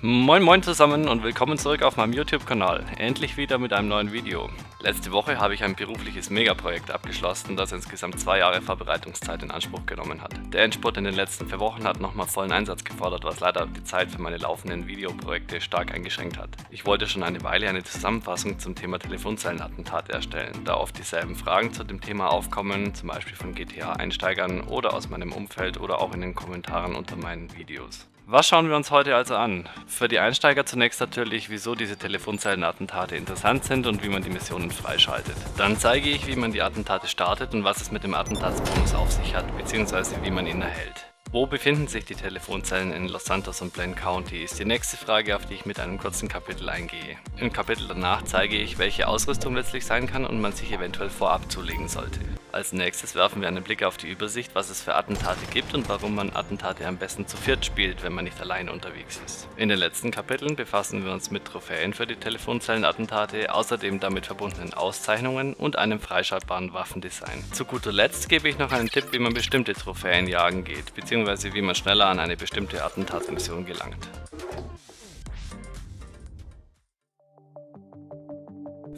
Moin moin zusammen und willkommen zurück auf meinem YouTube-Kanal. Endlich wieder mit einem neuen Video. Letzte Woche habe ich ein berufliches Megaprojekt abgeschlossen, das insgesamt 2 Jahre Vorbereitungszeit in Anspruch genommen hat. Der Endspurt in den letzten 4 Wochen hat nochmal vollen Einsatz gefordert, was leider die Zeit für meine laufenden Videoprojekte stark eingeschränkt hat. Ich wollte schon eine Weile eine Zusammenfassung zum Thema Telefonzellenattentat erstellen, da oft dieselben Fragen zu dem Thema aufkommen, zum Beispiel von GTA-Einsteigern oder aus meinem Umfeld oder auch in den Kommentaren unter meinen Videos. Was schauen wir uns heute also an? Für die Einsteiger zunächst natürlich, wieso diese Telefonzellenattentate interessant sind und wie man die Missionen freischaltet. Dann zeige ich, wie man die Attentate startet und was es mit dem Attentatsbonus auf sich hat, bzw. wie man ihn erhält. Wo befinden sich die Telefonzellen in Los Santos und Blaine County, ist die nächste Frage, auf die ich mit einem kurzen Kapitel eingehe. Im Kapitel danach zeige ich, welche Ausrüstung letztlich sein kann und man sich eventuell vorab zulegen sollte. Als nächstes werfen wir einen Blick auf die Übersicht, was es für Attentate gibt und warum man Attentate am besten zu viert spielt, wenn man nicht alleine unterwegs ist. In den letzten Kapiteln befassen wir uns mit Trophäen für die Telefonzellenattentate, außerdem damit verbundenen Auszeichnungen und einem freischaltbaren Waffendesign. Zu guter Letzt gebe ich noch einen Tipp, wie man bestimmte Trophäen jagen geht, bzw. wie man schneller an eine bestimmte Attentatsmission gelangt.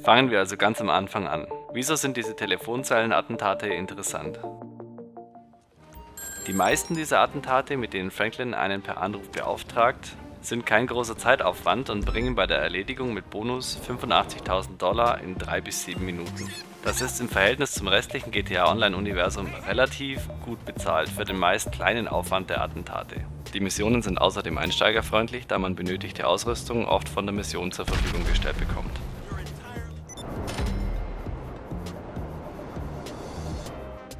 Fangen wir also ganz am Anfang an. Wieso sind diese Telefonzellenattentate interessant? Die meisten dieser Attentate, mit denen Franklin einen per Anruf beauftragt, sind kein großer Zeitaufwand und bringen bei der Erledigung mit Bonus $85.000 in 3 bis 7 Minuten. Das ist im Verhältnis zum restlichen GTA Online-Universum relativ gut bezahlt für den meist kleinen Aufwand der Attentate. Die Missionen sind außerdem einsteigerfreundlich, da man benötigte Ausrüstung oft von der Mission zur Verfügung gestellt bekommt.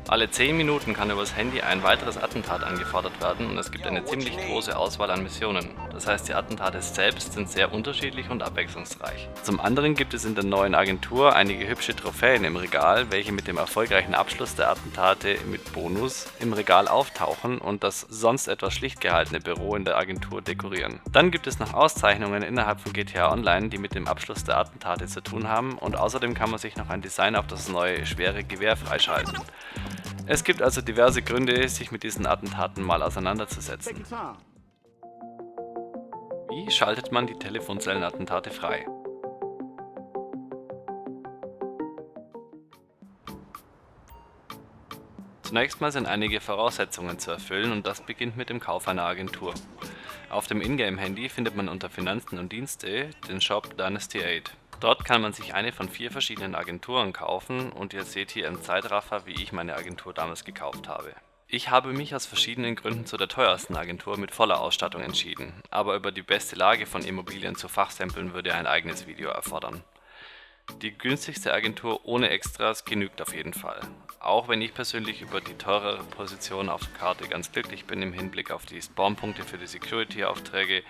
Alle 10 Minuten kann übers Handy ein weiteres Attentat angefordert werden und es gibt eine ziemlich große Auswahl an Missionen. Das heißt, die Attentate selbst sind sehr unterschiedlich und abwechslungsreich. Zum anderen gibt es in der neuen Agentur einige hübsche Trophäen im Regal, welche mit dem erfolgreichen Abschluss der Attentate mit Bonus im Regal auftauchen und das sonst etwas schlicht gehaltene Büro in der Agentur dekorieren. Dann gibt es noch Auszeichnungen innerhalb von GTA Online, die mit dem Abschluss der Attentate zu tun haben, und außerdem kann man sich noch ein Design auf das neue schwere Gewehr freischalten. Es gibt also diverse Gründe, sich mit diesen Attentaten mal auseinanderzusetzen. Wie schaltet man die Telefonzellenattentate frei? Zunächst mal sind einige Voraussetzungen zu erfüllen und das beginnt mit dem Kauf einer Agentur. Auf dem Ingame-Handy findet man unter Finanzen und Dienste den Shop Dynasty 8. Dort kann man sich eine von 4 verschiedenen Agenturen kaufen und ihr seht hier im Zeitraffer, wie ich meine Agentur damals gekauft habe. Ich habe mich aus verschiedenen Gründen zu der teuersten Agentur mit voller Ausstattung entschieden, aber über die beste Lage von Immobilien zu fachsampeln würde ein eigenes Video erfordern. Die günstigste Agentur ohne Extras genügt auf jeden Fall. Auch wenn ich persönlich über die teurere Position auf der Karte ganz glücklich bin im Hinblick auf die Spawnpunkte für die Security-Aufträge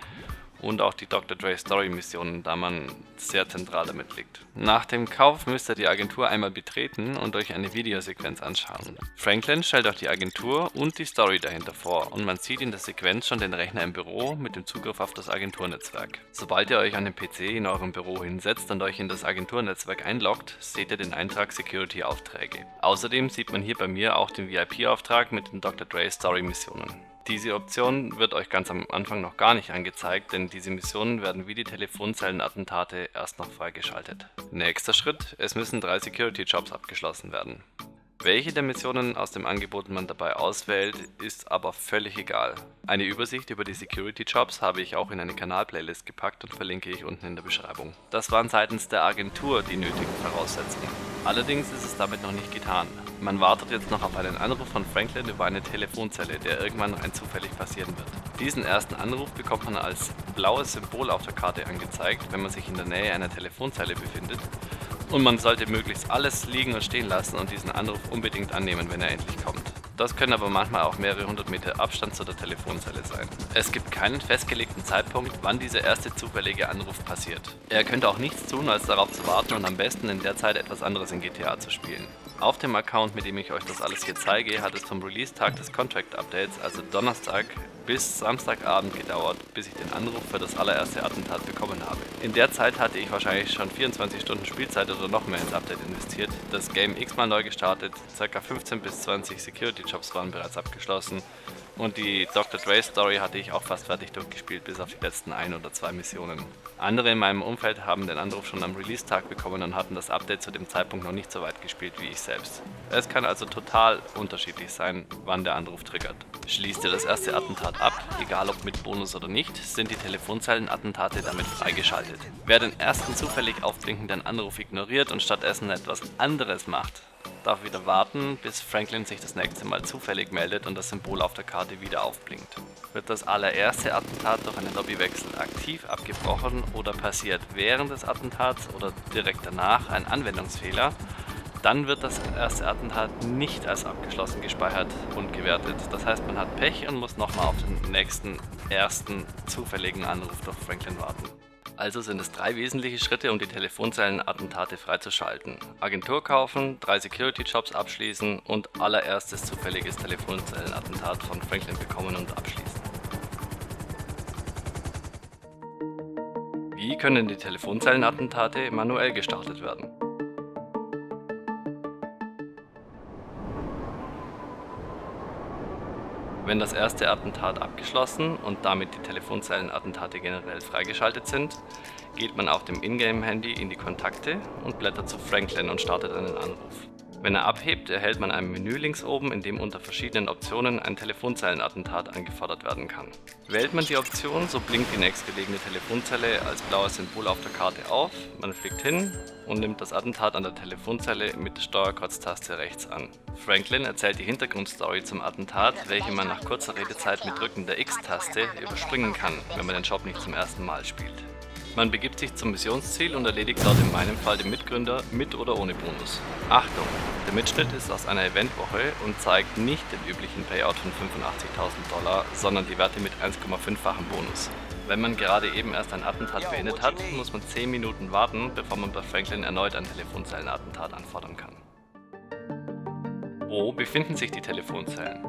und auch die Dr. Dre Story Missionen, da man sehr zentral damit liegt. Nach dem Kauf müsst ihr die Agentur einmal betreten und euch eine Videosequenz anschauen. Franklin stellt euch die Agentur und die Story dahinter vor und man sieht in der Sequenz schon den Rechner im Büro mit dem Zugriff auf das Agenturnetzwerk. Sobald ihr euch an den PC in eurem Büro hinsetzt und euch in das Agenturnetzwerk einloggt, seht ihr den Eintrag Security Aufträge. Außerdem sieht man hier bei mir auch den VIP-Auftrag mit den Dr. Dre Story Missionen. Diese Option wird euch ganz am Anfang noch gar nicht angezeigt, denn diese Missionen werden wie die Telefonzellenattentate erst noch freigeschaltet. Nächster Schritt: Es müssen 3 Security-Jobs abgeschlossen werden. Welche der Missionen aus dem Angebot man dabei auswählt, ist aber völlig egal. Eine Übersicht über die Security-Jobs habe ich auch in eine Kanal-Playlist gepackt und verlinke ich unten in der Beschreibung. Das waren seitens der Agentur die nötigen Voraussetzungen. Allerdings ist es damit noch nicht getan. Man wartet jetzt noch auf einen Anruf von Franklin über eine Telefonzelle, der irgendwann rein zufällig passieren wird. Diesen ersten Anruf bekommt man als blaues Symbol auf der Karte angezeigt, wenn man sich in der Nähe einer Telefonzelle befindet. Und man sollte möglichst alles liegen und stehen lassen und diesen Anruf unbedingt annehmen, wenn er endlich kommt. Das können aber manchmal auch mehrere 100 Meter Abstand zu der Telefonzelle sein. Es gibt keinen festgelegten Zeitpunkt, wann dieser erste zufällige Anruf passiert. Ihr könnt auch nichts tun, als darauf zu warten und am besten in der Zeit etwas anderes in GTA zu spielen. Auf dem Account, mit dem ich euch das alles hier zeige, hat es vom Release-Tag des Contract-Updates, also Donnerstag, bis Samstagabend gedauert, bis ich den Anruf für das allererste Attentat bekommen habe. In der Zeit hatte ich wahrscheinlich schon 24 Stunden Spielzeit oder noch mehr ins Update investiert, das Game x-mal neu gestartet, ca. 15 bis 20 Security-Jobs waren bereits abgeschlossen Und die Dr. Dre Story hatte ich auch fast fertig durchgespielt, bis auf die letzten 1 oder 2 Missionen. Andere in meinem Umfeld haben den Anruf schon am Release-Tag bekommen und hatten das Update zu dem Zeitpunkt noch nicht so weit gespielt wie ich selbst. Es kann also total unterschiedlich sein, wann der Anruf triggert. Schließt ihr das erste Attentat ab, egal ob mit Bonus oder nicht, sind die Telefonzellenattentate damit freigeschaltet. Wer den ersten zufällig aufblinkenden Anruf ignoriert und stattdessen etwas anderes macht, darf wieder warten, bis Franklin sich das nächste Mal zufällig meldet und das Symbol auf der Karte wieder aufblinkt. Wird das allererste Attentat durch einen Lobbywechsel aktiv abgebrochen oder passiert während des Attentats oder direkt danach ein Anwendungsfehler, dann wird das erste Attentat nicht als abgeschlossen gespeichert und gewertet. Das heißt, man hat Pech und muss nochmal auf den nächsten ersten zufälligen Anruf durch Franklin warten. Also sind es 3 wesentliche Schritte, um die Telefonzellenattentate freizuschalten. Agentur kaufen, 3 Security-Jobs abschließen und allererstes zufälliges Telefonzellenattentat von Franklin bekommen und abschließen. Wie können die Telefonzellenattentate manuell gestartet werden? Wenn das erste Attentat abgeschlossen und damit die Telefonzellenattentate generell freigeschaltet sind, geht man auf dem Ingame-Handy in die Kontakte und blättert zu Franklin und startet einen Anruf. Wenn er abhebt, erhält man ein Menü links oben, in dem unter verschiedenen Optionen ein Telefonzellenattentat angefordert werden kann. Wählt man die Option, so blinkt die nächstgelegene Telefonzelle als blaues Symbol auf der Karte auf, man fliegt hin und nimmt das Attentat an der Telefonzelle mit der Steuerkreuztaste rechts an. Franklin erzählt die Hintergrundstory zum Attentat, welche man nach kurzer Redezeit mit Drücken der X-Taste überspringen kann, wenn man den Job nicht zum ersten Mal spielt. Man begibt sich zum Missionsziel und erledigt dort in meinem Fall den Mitgründer mit oder ohne Bonus. Achtung! Der Mitschnitt ist aus einer Eventwoche und zeigt nicht den üblichen Payout von $85.000, sondern die Werte mit 1,5-fachen Bonus. Wenn man gerade eben erst ein Attentat beendet hat, muss man 10 Minuten warten, bevor man bei Franklin erneut ein Telefonzellenattentat anfordern kann. Wo befinden sich die Telefonzellen?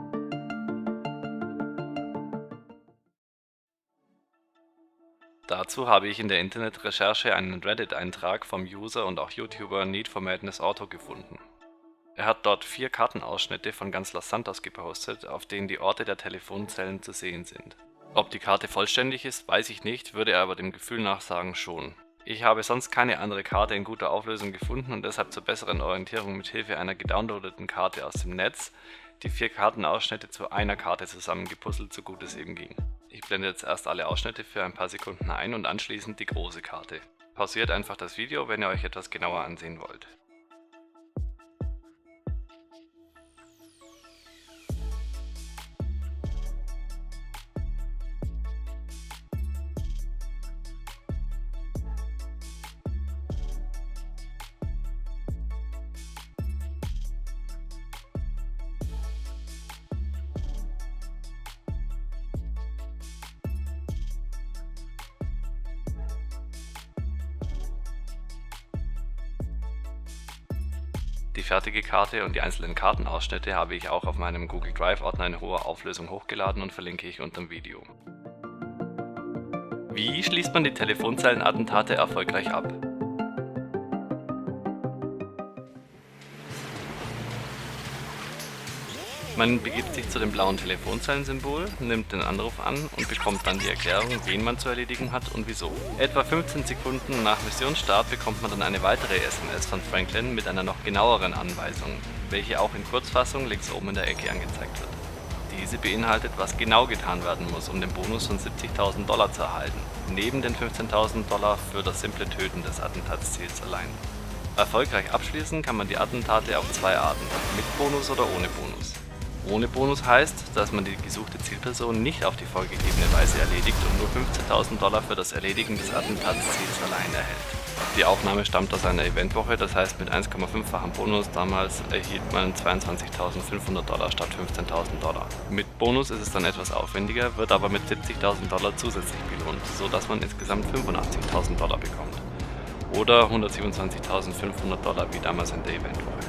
Dazu habe ich in der Internetrecherche einen Reddit-Eintrag vom User und auch YouTuber Need for Madness Auto gefunden. Er hat dort 4 Kartenausschnitte von ganz Los Santos gepostet, auf denen die Orte der Telefonzellen zu sehen sind. Ob die Karte vollständig ist, weiß ich nicht, würde er aber dem Gefühl nach sagen schon. Ich habe sonst keine andere Karte in guter Auflösung gefunden und deshalb zur besseren Orientierung mit Hilfe einer gedownloadeten Karte aus dem Netz die 4 Kartenausschnitte zu einer Karte zusammengepuzzelt, so gut es eben ging. Ich blende jetzt erst alle Ausschnitte für ein paar Sekunden ein und anschließend die große Karte. Pausiert einfach das Video, wenn ihr euch etwas genauer ansehen wollt. Die fertige Karte und die einzelnen Kartenausschnitte habe ich auch auf meinem Google Drive Ordner in hoher Auflösung hochgeladen und verlinke ich unter dem Video. Wie schließt man die Telefonzellenattentate erfolgreich ab? Man begibt sich zu dem blauen Telefonzellensymbol, nimmt den Anruf an und bekommt dann die Erklärung, wen man zu erledigen hat und wieso. Etwa 15 Sekunden nach Missionsstart bekommt man dann eine weitere SMS von Franklin mit einer noch genaueren Anweisung, welche auch in Kurzfassung links oben in der Ecke angezeigt wird. Diese beinhaltet, was genau getan werden muss, um den Bonus von $70.000 zu erhalten, neben den $15.000 für das simple Töten des Attentatsziels allein. Erfolgreich abschließen kann man die Attentate auf 2 Arten, mit Bonus oder ohne Bonus. Ohne Bonus heißt, dass man die gesuchte Zielperson nicht auf die vorgegebene Weise erledigt und nur $15.000 für das Erledigen des Attentatsziels allein erhält. Die Aufnahme stammt aus einer Eventwoche, das heißt mit 1,5-fachem Bonus damals erhielt man $22.500 statt $15.000. Mit Bonus ist es dann etwas aufwendiger, wird aber mit $70.000 zusätzlich belohnt, so dass man insgesamt $85.000 bekommt. Oder $127.500 wie damals in der Eventwoche.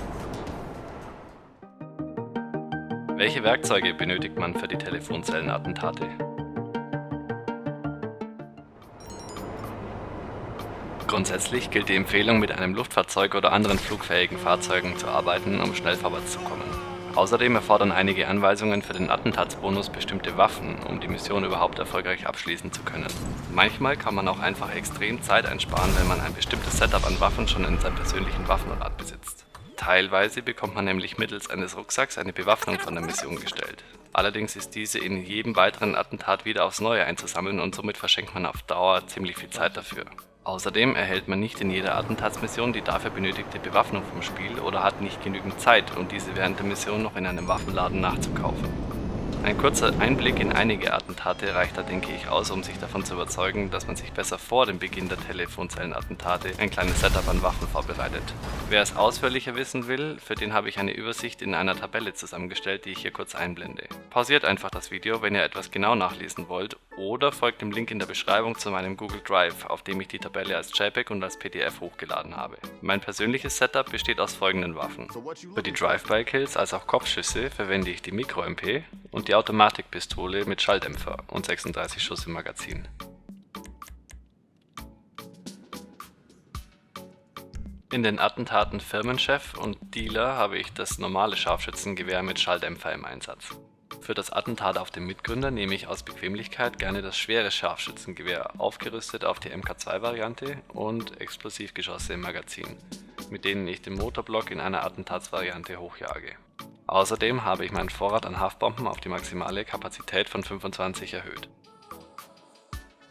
Welche Werkzeuge benötigt man für die Telefonzellenattentate? Grundsätzlich gilt die Empfehlung, mit einem Luftfahrzeug oder anderen flugfähigen Fahrzeugen zu arbeiten, um schnell vorwärts zu kommen. Außerdem erfordern einige Anweisungen für den Attentatsbonus bestimmte Waffen, um die Mission überhaupt erfolgreich abschließen zu können. Manchmal kann man auch einfach extrem Zeit einsparen, wenn man ein bestimmtes Setup an Waffen schon in seinem persönlichen Waffenrad besitzt. Teilweise bekommt man nämlich mittels eines Rucksacks eine Bewaffnung von der Mission gestellt. Allerdings ist diese in jedem weiteren Attentat wieder aufs Neue einzusammeln und somit verschenkt man auf Dauer ziemlich viel Zeit dafür. Außerdem erhält man nicht in jeder Attentatsmission die dafür benötigte Bewaffnung vom Spiel oder hat nicht genügend Zeit, um diese während der Mission noch in einem Waffenladen nachzukaufen. Ein kurzer Einblick in einige Attentate reicht da, denke ich, aus, um sich davon zu überzeugen, dass man sich besser vor dem Beginn der Telefonzellenattentate ein kleines Setup an Waffen vorbereitet. Wer es ausführlicher wissen will, für den habe ich eine Übersicht in einer Tabelle zusammengestellt, die ich hier kurz einblende. Pausiert einfach das Video, wenn ihr etwas genau nachlesen wollt, oder folgt dem Link in der Beschreibung zu meinem Google Drive, auf dem ich die Tabelle als JPEG und als PDF hochgeladen habe. Mein persönliches Setup besteht aus folgenden Waffen. Für die Drive-by-Kills als auch Kopfschüsse verwende ich die Micro-MP und die Automatikpistole mit Schalldämpfer und 36 Schuss im Magazin. In den Attentaten Firmenchef und Dealer habe ich das normale Scharfschützengewehr mit Schalldämpfer im Einsatz. Für das Attentat auf den Mitgründer nehme ich aus Bequemlichkeit gerne das schwere Scharfschützengewehr, aufgerüstet auf die MK2-Variante und Explosivgeschosse im Magazin, mit denen ich den Motorblock in einer Attentatsvariante hochjage. Außerdem habe ich meinen Vorrat an Haftbomben auf die maximale Kapazität von 25 erhöht.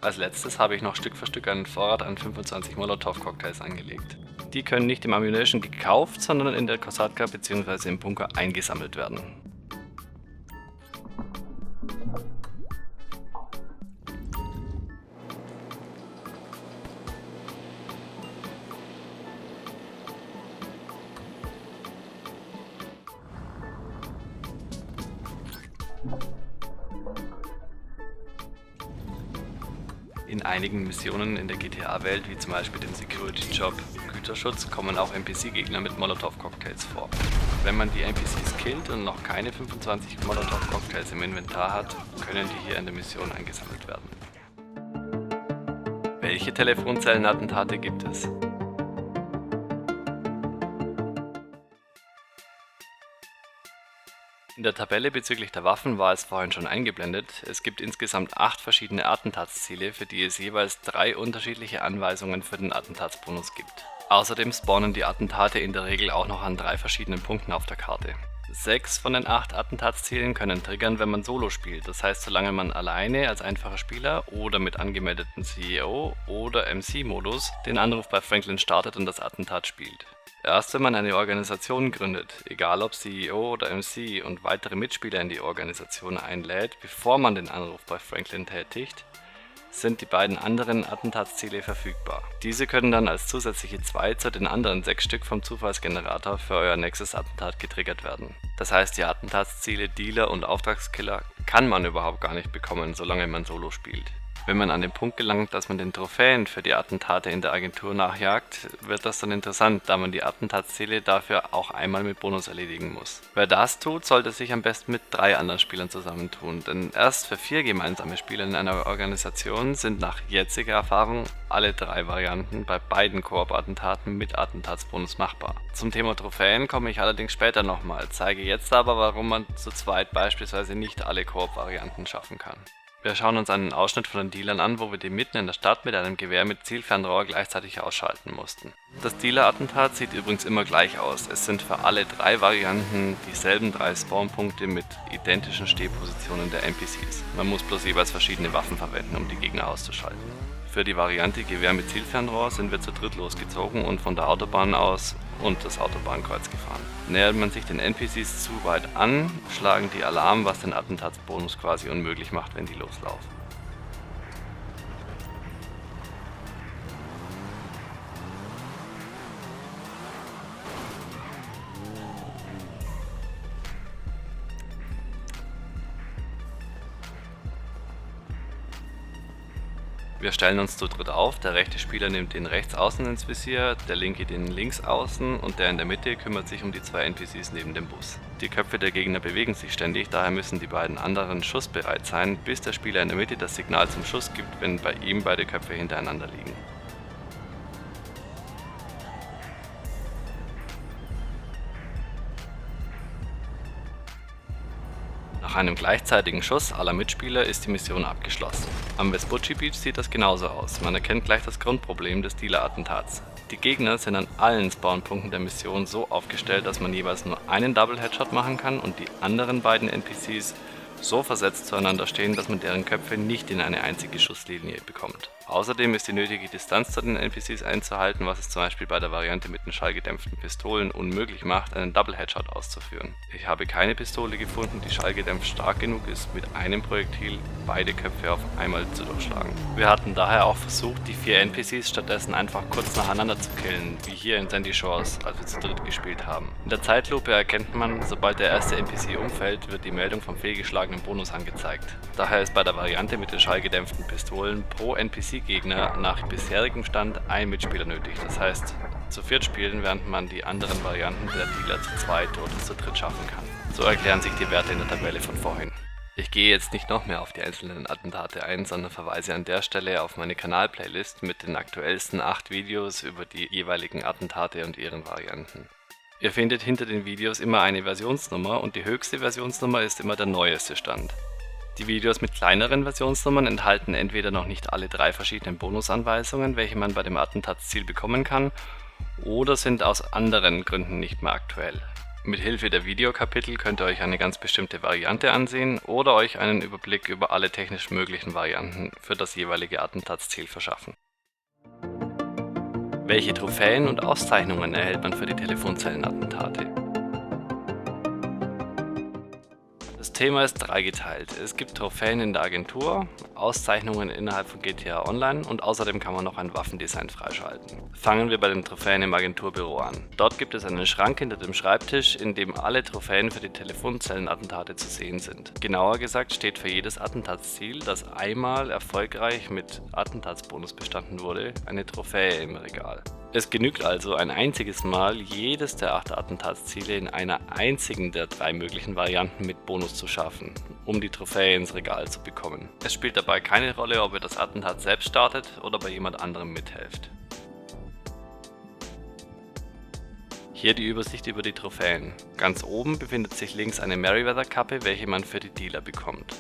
Als letztes habe ich noch Stück für Stück einen Vorrat an 25 Molotow-Cocktails angelegt. Die können nicht im Ammunition gekauft, sondern in der Kosatka bzw. im Bunker eingesammelt werden. In einigen Missionen in der GTA-Welt, wie zum Beispiel dem Security-Job Güterschutz, kommen auch NPC-Gegner mit Molotow-Cocktails vor. Wenn man die NPCs killt und noch keine 25 Molotow-Cocktails im Inventar hat, können die hier in der Mission eingesammelt werden. Welche Telefonzellenattentate gibt es? In der Tabelle bezüglich der Waffen war es vorhin schon eingeblendet, es gibt insgesamt 8 verschiedene Attentatsziele, für die es jeweils 3 unterschiedliche Anweisungen für den Attentatsbonus gibt. Außerdem spawnen die Attentate in der Regel auch noch an 3 verschiedenen Punkten auf der Karte. 6 von den 8 Attentatszielen können triggern, wenn man Solo spielt, das heißt, solange man alleine als einfacher Spieler oder mit angemeldeten CEO oder MC-Modus den Anruf bei Franklin startet und das Attentat spielt. Erst wenn man eine Organisation gründet, egal ob CEO oder MC, und weitere Mitspieler in die Organisation einlädt, bevor man den Anruf bei Franklin tätigt, sind die beiden anderen Attentatsziele verfügbar. Diese können dann als zusätzliche 2 zu den anderen 6 Stück vom Zufallsgenerator für euer nächstes Attentat getriggert werden. Das heißt, die Attentatsziele Dealer und Auftragskiller kann man überhaupt gar nicht bekommen, solange man Solo spielt. Wenn man an den Punkt gelangt, dass man den Trophäen für die Attentate in der Agentur nachjagt, wird das dann interessant, da man die Attentatsziele dafür auch einmal mit Bonus erledigen muss. Wer das tut, sollte sich am besten mit 3 anderen Spielern zusammentun, denn erst für 4 gemeinsame Spieler in einer Organisation sind nach jetziger Erfahrung alle 3 Varianten bei beiden Koop-Attentaten mit Attentatsbonus machbar. Zum Thema Trophäen komme ich allerdings später nochmal, zeige jetzt aber, warum man zu zweit beispielsweise nicht alle Koop-Varianten schaffen kann. Wir schauen uns einen Ausschnitt von den Dealern an, wo wir die mitten in der Stadt mit einem Gewehr mit Zielfernrohr gleichzeitig ausschalten mussten. Das Dealer-Attentat sieht übrigens immer gleich aus. Es sind für alle 3 Varianten dieselben 3 Spawnpunkte mit identischen Stehpositionen der NPCs. Man muss bloß jeweils verschiedene Waffen verwenden, um die Gegner auszuschalten. Für die Variante Gewehr mit Zielfernrohr sind wir zu dritt losgezogen und von der Autobahn aus und das Autobahnkreuz gefahren. Nähert man sich den NPCs zu weit an, schlagen die Alarm, was den Attentatsbonus quasi unmöglich macht, wenn die loslaufen. Wir stellen uns zu dritt auf, der rechte Spieler nimmt den rechts außen ins Visier, der linke den links außen und der in der Mitte kümmert sich um die 2 NPCs neben dem Bus. Die Köpfe der Gegner bewegen sich ständig, daher müssen die beiden anderen schussbereit sein, bis der Spieler in der Mitte das Signal zum Schuss gibt, wenn bei ihm beide Köpfe hintereinander liegen. Nach einem gleichzeitigen Schuss aller Mitspieler ist die Mission abgeschlossen. Am Vespucci Beach sieht das genauso aus. Man erkennt gleich das Grundproblem des Dealer-Attentats. Die Gegner sind an allen Spawnpunkten der Mission so aufgestellt, dass man jeweils nur einen Double-Headshot machen kann und die anderen beiden NPCs so versetzt zueinander stehen, dass man deren Köpfe nicht in eine einzige Schusslinie bekommt. Außerdem ist die nötige Distanz zu den NPCs einzuhalten, was es zum Beispiel bei der Variante mit den schallgedämpften Pistolen unmöglich macht, einen Double Headshot auszuführen. Ich habe keine Pistole gefunden, die schallgedämpft stark genug ist, mit einem Projektil beide Köpfe auf einmal zu durchschlagen. Wir hatten daher auch versucht, die 4 NPCs stattdessen einfach kurz nacheinander zu killen, wie hier in Sandy Shores, als wir zu dritt gespielt haben. In der Zeitlupe erkennt man, sobald der erste NPC umfällt, wird die Meldung vom fehlgeschlagenen Bonus angezeigt. Daher ist bei der Variante mit den schallgedämpften Pistolen pro NPC-Gegner nach bisherigem Stand ein Mitspieler nötig. Das heißt, zu 4 spielen, während man die anderen Varianten der Dealer zu 2 oder zu 3 schaffen kann. So erklären sich die Werte in der Tabelle von vorhin. Ich gehe jetzt nicht noch mehr auf die einzelnen Attentate ein, sondern verweise an der Stelle auf meine Kanalplaylist mit den aktuellsten 8 Videos über die jeweiligen Attentate und ihren Varianten. Ihr findet hinter den Videos immer eine Versionsnummer und die höchste Versionsnummer ist immer der neueste Stand. Die Videos mit kleineren Versionsnummern enthalten entweder noch nicht alle 3 verschiedenen Bonusanweisungen, welche man bei dem Attentatsziel bekommen kann, oder sind aus anderen Gründen nicht mehr aktuell. Mit Hilfe der Videokapitel könnt ihr euch eine ganz bestimmte Variante ansehen oder euch einen Überblick über alle technisch möglichen Varianten für das jeweilige Attentatsziel verschaffen. Welche Trophäen und Auszeichnungen erhält man für die Telefonzellenattentate? Das Thema ist dreigeteilt. Es gibt Trophäen in der Agentur, Auszeichnungen innerhalb von GTA Online und außerdem kann man noch ein Waffendesign freischalten. Fangen wir bei den Trophäen im Agenturbüro an. Dort gibt es einen Schrank hinter dem Schreibtisch, in dem alle Trophäen für die Telefonzellenattentate zu sehen sind. Genauer gesagt steht für jedes Attentatsziel, das einmal erfolgreich mit Attentatsbonus bestanden wurde, eine Trophäe im Regal. Es genügt also ein einziges Mal, jedes der 8 Attentatsziele in einer einzigen der 3 möglichen Varianten mit Bonus zu schaffen, um die Trophäe ins Regal zu bekommen. Es spielt dabei keine Rolle, ob ihr das Attentat selbst startet oder bei jemand anderem mithelft. Hier die Übersicht über die Trophäen. Ganz oben befindet sich links eine Merryweather-Kappe, welche man für die Dealer bekommt.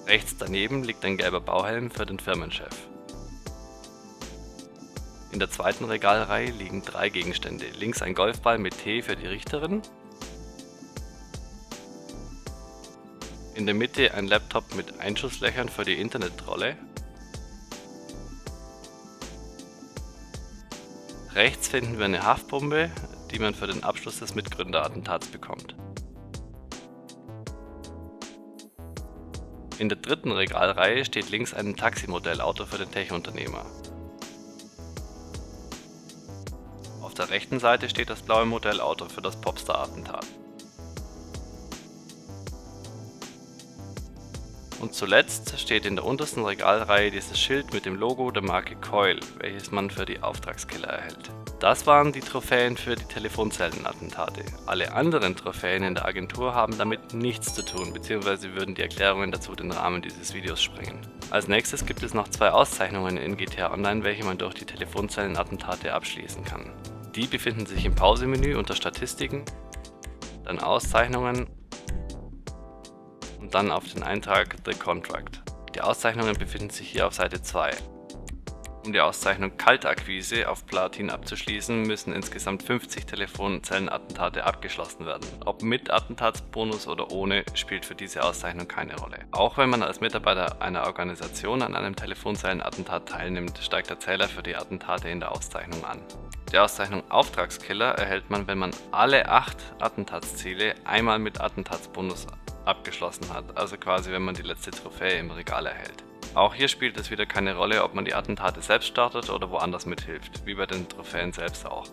Rechts daneben liegt ein gelber Bauhelm für den Firmenchef. In der zweiten Regalreihe liegen 3 Gegenstände. Links ein Golfball mit T für die Richterin. In der Mitte ein Laptop mit Einschusslöchern für die Internetrolle. Rechts finden wir eine Haftbombe, die man für den Abschluss des Mitgründerattentats bekommt. In der dritten Regalreihe steht links ein Taximodellauto für den Tech-Unternehmer. Auf der rechten Seite steht das blaue Modellauto für das Popstar-Attentat. Und zuletzt steht in der untersten Regalreihe dieses Schild mit dem Logo der Marke Coil, welches man für die Auftragskiller erhält. Das waren die Trophäen für die Telefonzellenattentate. Alle anderen Trophäen in der Agentur haben damit nichts zu tun, beziehungsweise würden die Erklärungen dazu den Rahmen dieses Videos sprengen. Als nächstes gibt es noch 2 Auszeichnungen in GTA Online, welche man durch die Telefonzellenattentate abschließen kann. Die befinden sich im Pausemenü unter Statistiken, dann Auszeichnungen und dann auf den Eintrag The Contract. Die Auszeichnungen befinden sich hier auf Seite 2. Um die Auszeichnung Kaltakquise auf Platin abzuschließen, müssen insgesamt 50 Telefonzellenattentate abgeschlossen werden. Ob mit Attentatsbonus oder ohne, spielt für diese Auszeichnung keine Rolle. Auch wenn man als Mitarbeiter einer Organisation an einem Telefonzellenattentat teilnimmt, steigt der Zähler für die Attentate in der Auszeichnung an. Die Auszeichnung Auftragskiller erhält man, wenn man alle 8 Attentatsziele einmal mit Attentatsbonus abgeschlossen hat, also quasi wenn man die letzte Trophäe im Regal erhält. Auch hier spielt es wieder keine Rolle, ob man die Attentate selbst startet oder woanders mithilft, wie bei den Trophäen selbst auch.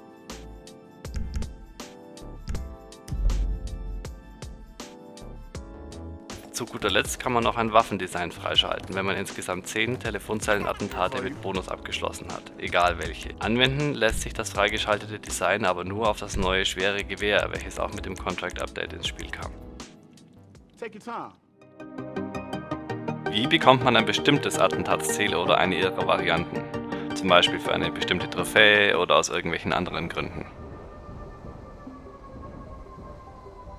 Zu guter Letzt kann man noch ein Waffendesign freischalten, wenn man insgesamt 10 Telefonzellenattentate mit Bonus abgeschlossen hat, egal welche. Anwenden lässt sich das freigeschaltete Design aber nur auf das neue schwere Gewehr, welches auch mit dem Contract Update ins Spiel kam. Wie bekommt man ein bestimmtes Attentatsziel oder eine ihrer Varianten? Zum Beispiel für eine bestimmte Trophäe oder aus irgendwelchen anderen Gründen.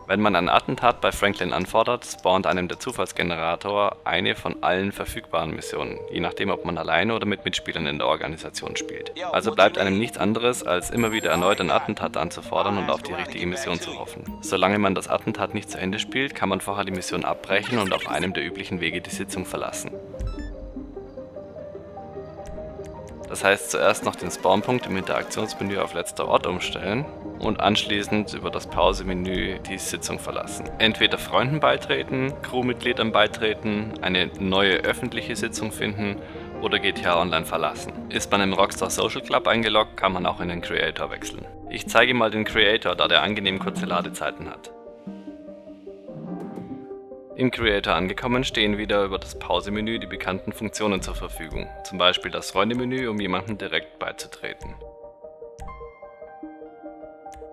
Wenn man ein Attentat bei Franklin anfordert, spawnt einem der Zufallsgenerator eine von allen verfügbaren Missionen, je nachdem ob man alleine oder mit Mitspielern in der Organisation spielt. Also bleibt einem nichts anderes, als immer wieder erneut ein Attentat anzufordern und auf die richtige Mission zu hoffen. Solange man das Attentat nicht zu Ende spielt, kann man vorher die Mission abbrechen und auf einem der üblichen Wege die Sitzung verlassen. Das heißt, zuerst noch den Spawnpunkt im Interaktionsmenü auf letzter Ort umstellen und anschließend über das Pause-Menü die Sitzung verlassen. Entweder Freunden beitreten, Crewmitgliedern beitreten, eine neue öffentliche Sitzung finden oder GTA Online verlassen. Ist man im Rockstar Social Club eingeloggt, kann man auch in den Creator wechseln. Ich zeige mal den Creator, da der angenehm kurze Ladezeiten hat. Im Creator angekommen stehen wieder über das Pause-Menü die bekannten Funktionen zur Verfügung, zum Beispiel das Freunde-Menü, um jemandem direkt beizutreten.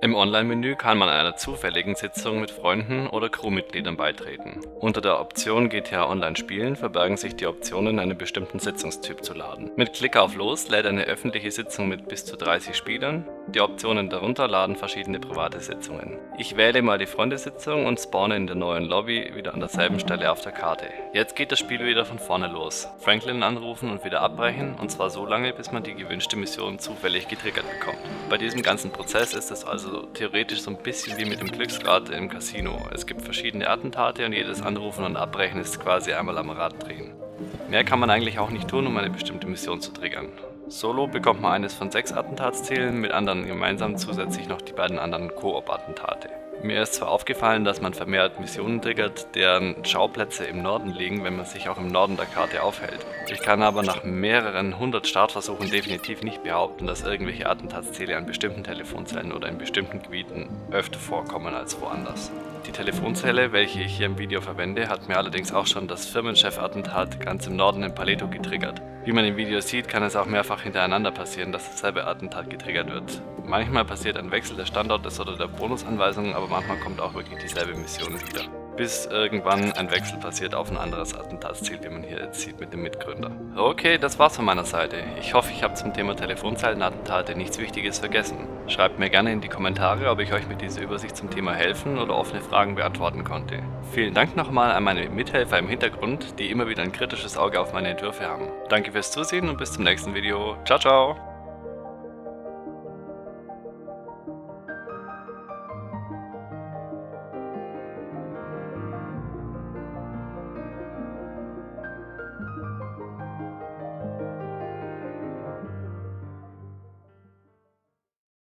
Im Online-Menü kann man einer zufälligen Sitzung mit Freunden oder Crewmitgliedern beitreten. Unter der Option GTA Online spielen verbergen sich die Optionen, einen bestimmten Sitzungstyp zu laden. Mit Klick auf Los lädt eine öffentliche Sitzung mit bis zu 30 Spielern. Die Optionen darunter laden verschiedene private Sitzungen. Ich wähle mal die Freundesitzung und spawne in der neuen Lobby wieder an derselben Stelle auf der Karte. Jetzt geht das Spiel wieder von vorne los. Franklin anrufen und wieder abbrechen, und zwar so lange, bis man die gewünschte Mission zufällig getriggert bekommt. Bei diesem ganzen Prozess ist es also theoretisch so ein bisschen wie mit dem Glücksrad im Casino. Es gibt verschiedene Attentate und jedes Anrufen und Abbrechen ist quasi einmal am Rad drehen. Mehr kann man eigentlich auch nicht tun, um eine bestimmte Mission zu triggern. Solo bekommt man eines von 6 Attentatszielen, mit anderen gemeinsam zusätzlich noch die beiden anderen Koop-Attentate. Mir ist zwar aufgefallen, dass man vermehrt Missionen triggert, deren Schauplätze im Norden liegen, wenn man sich auch im Norden der Karte aufhält. Ich kann aber nach mehreren 100 Startversuchen definitiv nicht behaupten, dass irgendwelche Attentatsziele an bestimmten Telefonzellen oder in bestimmten Gebieten öfter vorkommen als woanders. Die Telefonzelle, welche ich hier im Video verwende, hat mir allerdings auch schon das Firmenchef-Attentat ganz im Norden in Paleto getriggert. Wie man im Video sieht, kann es auch mehrfach hintereinander passieren, dass dasselbe Attentat getriggert wird. Manchmal passiert ein Wechsel des Standortes oder der Bonusanweisung, aber manchmal kommt auch wirklich dieselbe Mission wieder. Bis irgendwann ein Wechsel passiert auf ein anderes Attentatsziel, wie man hier jetzt sieht mit dem Mitgründer. Okay, das war's von meiner Seite. Ich hoffe, ich habe zum Thema Telefonzellenattentate nichts Wichtiges vergessen. Schreibt mir gerne in die Kommentare, ob ich euch mit dieser Übersicht zum Thema helfen oder offene Fragen beantworten konnte. Vielen Dank nochmal an meine Mithelfer im Hintergrund, die immer wieder ein kritisches Auge auf meine Entwürfe haben. Danke fürs Zusehen und bis zum nächsten Video. Ciao, ciao!